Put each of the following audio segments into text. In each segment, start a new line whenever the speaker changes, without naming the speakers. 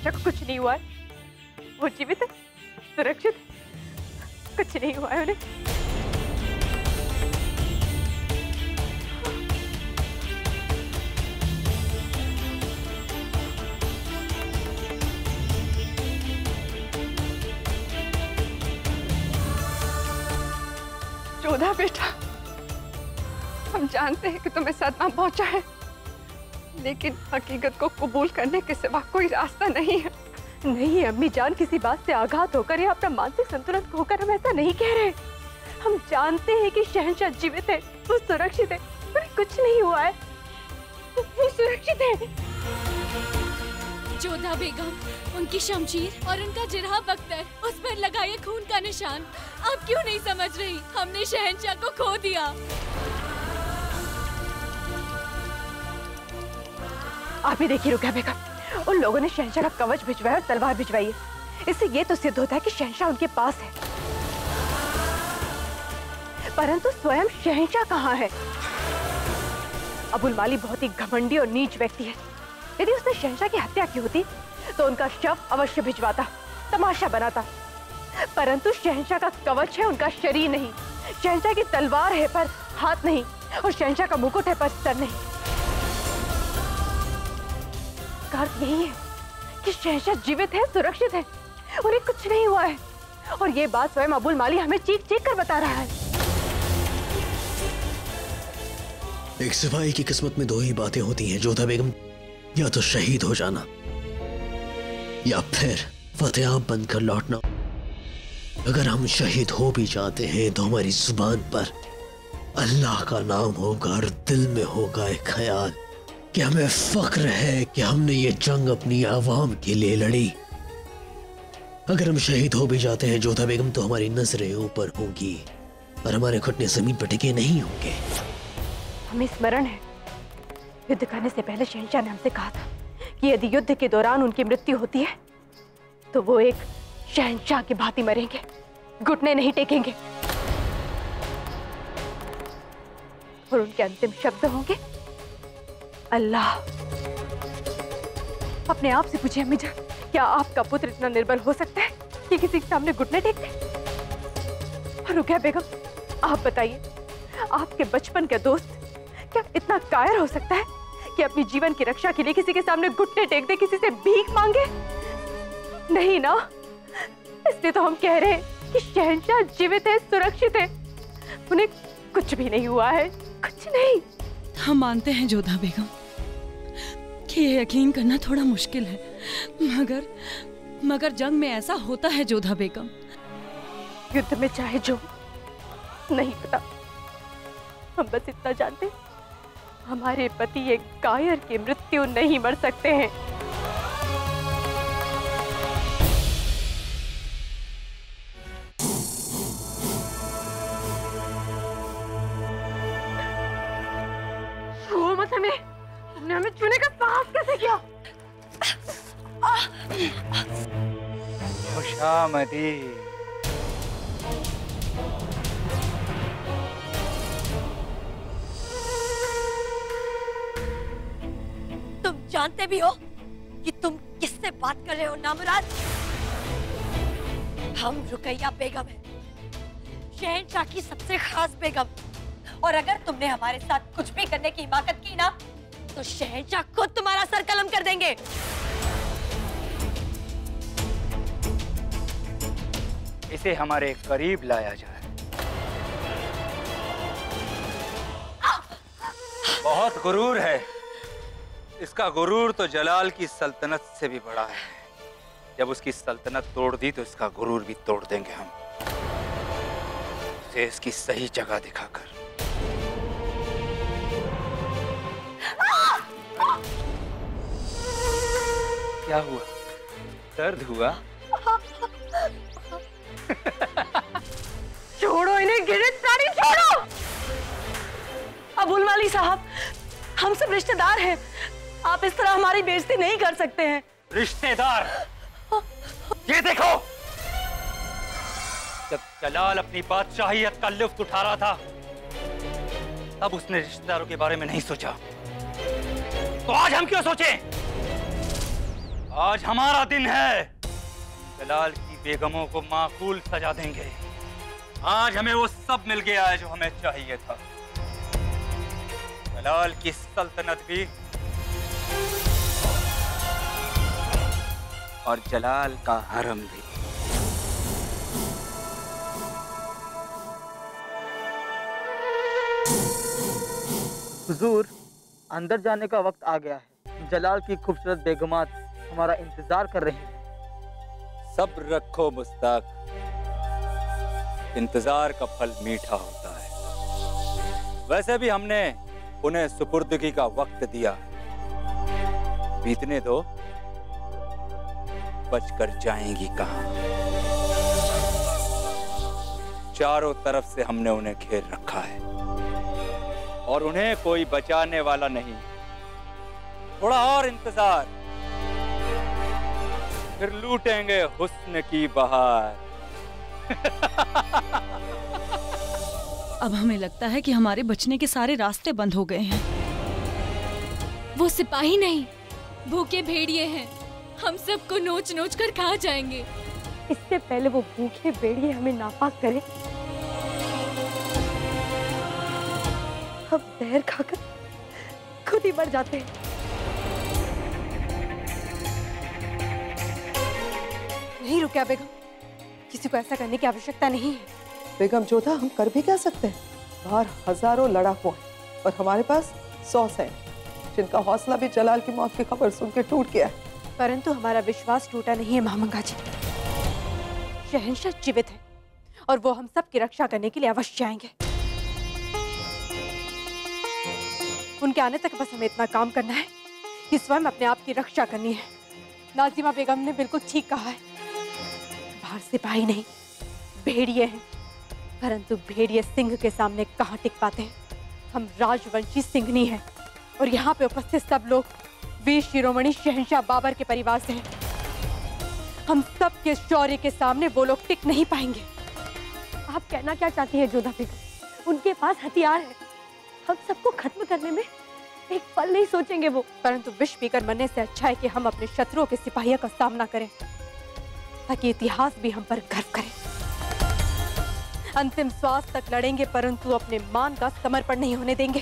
शहंशाह को कुछ नहीं हुआ है, वो जीवित है, सुरक्षित, कुछ नहीं हुआ है उन्हें। जोधा बेटा, हम जानते हैं कि तुम्हें सदमा पहुंचा है, लेकिन हकीकत को कबूल करने के सिवा कोई रास्ता नहीं है। नहीं अम्मी जान, किसी बात से आघात होकर या अपना मानसिक संतुलन खोकर हम ऐसा नहीं कह रहे। हम जानते हैं कि शहंशाह जीवित है, वो सुरक्षित है, पर कुछ नहीं हुआ है, वो सुरक्षित है।
जोधा बेगम, उनकी शमशीर और उनका जिरहा बख्तर, उस पर लगाए खून का निशान। आप क्यों नहीं समझ रही? हमने शहंशाह को खो दिया।
आप ही देखिए रुकैया बेगम, उन लोगों ने शहंशाह का कवच भिजवाया और तलवार भिजवाई है। इससे ये तो सिद्ध होता है कि शहंशाह उनके पास है, परंतु स्वयं शहंशाह कहाँ है? अबुल माली बहुत ही घमंडी और नीच व्यक्ति है। यदि उसने शहंशाह की हत्या की होती तो उनका शव अवश्य भिजवाता, तमाशा बनाता, परंतु शहंशाह का कवच है, उनका शरीर नहीं। शहंशाह की तलवार है पर हाथ नहीं, और शहंशाह का मुकुट है पर सर नहीं। अर्थ यही है कि शहंशाह जीवित है, सुरक्षित है, उन्हें कुछ नहीं हुआ है, और ये बात स्वयं अबुल माली हमें चीख चीख कर बता रहा है।
एक सिपाही की किस्मत में दो ही बातें होती हैं जोधा बेगम, या तो शहीद हो जाना या फिर फतेहाब बनकर लौटना। अगर हम शहीद हो भी जाते हैं तो हमारी जुबान पर अल्लाह का नाम होगा और दिल में होगा एक ख्याल कि हमें फख्र है कि हमने ये जंग अपनी आवाम के लिए लड़ी। अगर हम शहीद हो भी जाते हैं जोधा बेगम तो हमारी नजरें ऊपर होंगी और हमारे घुटने जमीन पर टिके नहीं होंगे।
हमें स्मरण है, युद्ध करने से पहले शहंशाह ने हमसे कहा था कि यदि युद्ध के दौरान उनकी मृत्यु होती है तो वो एक शहंशाह की भांति मरेंगे, घुटने नहीं टेकेंगे, और उनके अंतिम शब्द होंगे अल्लाह। अपने आप से पूछिए अम्मी जान, क्या आपका पुत्र इतना निर्बल हो सकता है कि किसी के सामने घुटने टेक दे? और रुकैया बेगम, आप बताइए, आपके बचपन का दोस्त क्या इतना कायर हो सकता है कि अपनी जीवन की रक्षा के लिए किसी के सामने घुटने टेक दे, किसी से भीख मांगे? नहीं ना। इसलिए तो हम कह रहे हैं कि शहंशाह जीवित है, सुरक्षित है, उन्हें कुछ भी नहीं हुआ है, कुछ नहीं।
हम मानते हैं जोधा बेगम कि ये यकीन करना थोड़ा मुश्किल है, मगर जंग में ऐसा होता है जोधा बेगम।
युद्ध में चाहे जो नहीं पता, हम बस इतना जानते, हमारे पति एक कायर की मृत्यु नहीं मर सकते हैं। छुओ मत हमें, तुमने हमें छूने का साहस कैसे किया?
खुशामदी।
तुम जानते भी हो कि तुम किससे बात कर रहे हो नामुराद? हम रुकैया बेगम हैं, शहंशाह की सबसे खास बेगम, और अगर तुमने हमारे साथ कुछ भी करने की हिमाकत की ना तो शहंशाह खुद तुम्हारा सर कलम कर देंगे।
इसे हमारे करीब लाया जाए। बहुत गुरूर है, इसका गुरूर तो जलाल की सल्तनत से भी बड़ा है। जब उसकी सल्तनत तोड़ दी तो इसका गुरूर भी तोड़ देंगे हम, उसे इसकी सही जगह दिखाकर। क्या हुआ? दर्द हुआ?
छोड़ो इन्हें, गिरफ्त प्राणी छोड़ो।
अबुल माली साहब, हम सब रिश्तेदार हैं, आप इस तरह हमारी बेइज्जती नहीं कर सकते हैं।
रिश्तेदार? ये देखो, जब जलाल अपनी बादशाहियत का लुत्फ उठा रहा था तब उसने रिश्तेदारों के बारे में नहीं सोचा, तो आज हम क्यों सोचें? आज हमारा दिन है। जलाल की बेगमों को माकूल सजा देंगे। आज हमें वो सब मिल गया है जो हमें चाहिए था। जलाल की सल्तनत भी और जलाल का हरम भी।
हुजूर, अंदर जाने का वक्त आ गया है। जलाल की खूबसूरत बेगमात हमारा इंतजार कर रही हैं।
सब्र रखो मुस्ताक, इंतजार का फल मीठा होता है। वैसे भी हमने उन्हें सुपुर्दगी का वक्त दिया, बीतने दो, बचकर जाएंगी कहां। चारों तरफ से हमने उन्हें घेर रखा है और उन्हें कोई बचाने वाला नहीं। थोड़ा और इंतजार, फिर लूटेंगे हुस्न की बहार।
अब हमें लगता है कि हमारे बचने के सारे रास्ते बंद हो गए हैं।
वो सिपाही नहीं, भूखे भेड़िए हैं। हम सबको नोच नोच कर खा जाएंगे।
इससे पहले वो भूखे भेड़िए हमें नापाक करे, हम जहर खाकर खुद ही मर जाते हैं।
नहीं रुकिया बेगम, किसी को ऐसा करने की आवश्यकता नहीं है।
बेगम जोधा, हम कर भी क्या सकते हैं? बाहर हजारों लड़ाकू हैं और हमारे पास 100 सैनिक, जिनका हौसला भी जलाल की मौत की खबर सुन के टूट गया है।
परंतु हमारा विश्वास टूटा नहीं है महामंगा जी। शहंशाह जीवित है और वो हम सब की रक्षा करने के लिए अवश्य आएंगे। उनके आने तक बस हमें इतना काम करना है कि स्वयं अपने आप की रक्षा करनी है। नाजिमा बेगम ने बिल्कुल ठीक कहा है। बाहर सिपाही नहीं, भेड़िए हैं, परंतु भेड़िए सिंह के सामने कहाँ टिक पाते हैं। हम राजवंशी सिंघनी हैं और यहाँ पे उपस्थित सब लोग वीर शिरोमणि शहंशाह बाबर के परिवार से हैं। हम सब के शौर्य के सामने वो लोग टिक नहीं पाएंगे।
आप कहना क्या चाहती हैं जोधा बेगम? उनके पास हथियार है, हम सबको खत्म करने में एक पल नहीं सोचेंगे वो।
परंतु विष पीकर मरने से अच्छा है कि हम अपने शत्रुओं के सिपाहियों का सामना करें, ताकि इतिहास भी हम पर गर्व करे। अंतिम श्वास तक लड़ेंगे, परंतु अपने मान का समर्पण नहीं होने देंगे।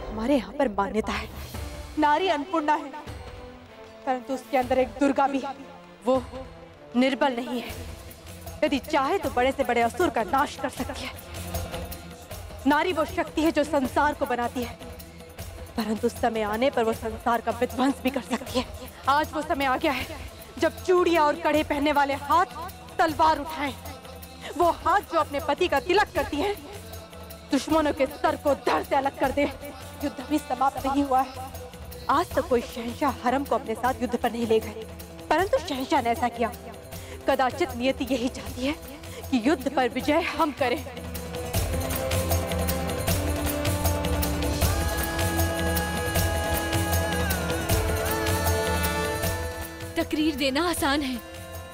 हमारे यहाँ पर मान्यता है, नारी अन्नपूर्णा है, परंतु उसके अंदर एक दुर्गा भी है। वो निर्बल नहीं है, यदि चाहे तो बड़े से बड़े असुर का नाश कर सकती है। नारी वो शक्ति है जो संसार को बनाती है, परंतु समय आने पर वो संसार का विध्वंस भी कर सकती है। आज वो समय आ गया है जब चूड़ियां और कड़े पहनने वाले हाथ तलवार उठाएं। वो हाथ जो अपने पति का तिलक करती हैं, दुश्मनों के सर को धड़ से अलग कर दे। युद्ध अभी समाप्त नहीं हुआ है। आज तक कोई शहंशाह हरम को अपने साथ युद्ध पर नहीं ले गए, परंतु शहंशाह ने ऐसा किया। कदाचित नियति यही चाहती है कि युद्ध पर विजय हम करें।
तकरीर देना आसान है,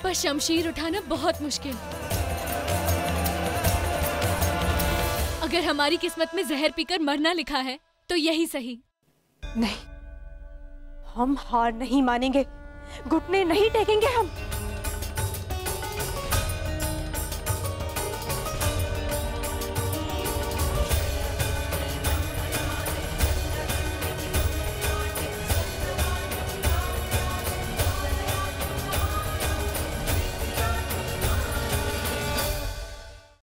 पर शमशीर उठाना बहुत मुश्किल। अगर हमारी किस्मत में जहर पीकर मरना लिखा है तो यही सही।
नहीं, हम हार नहीं मानेंगे, घुटने नहीं टेकेंगे हम।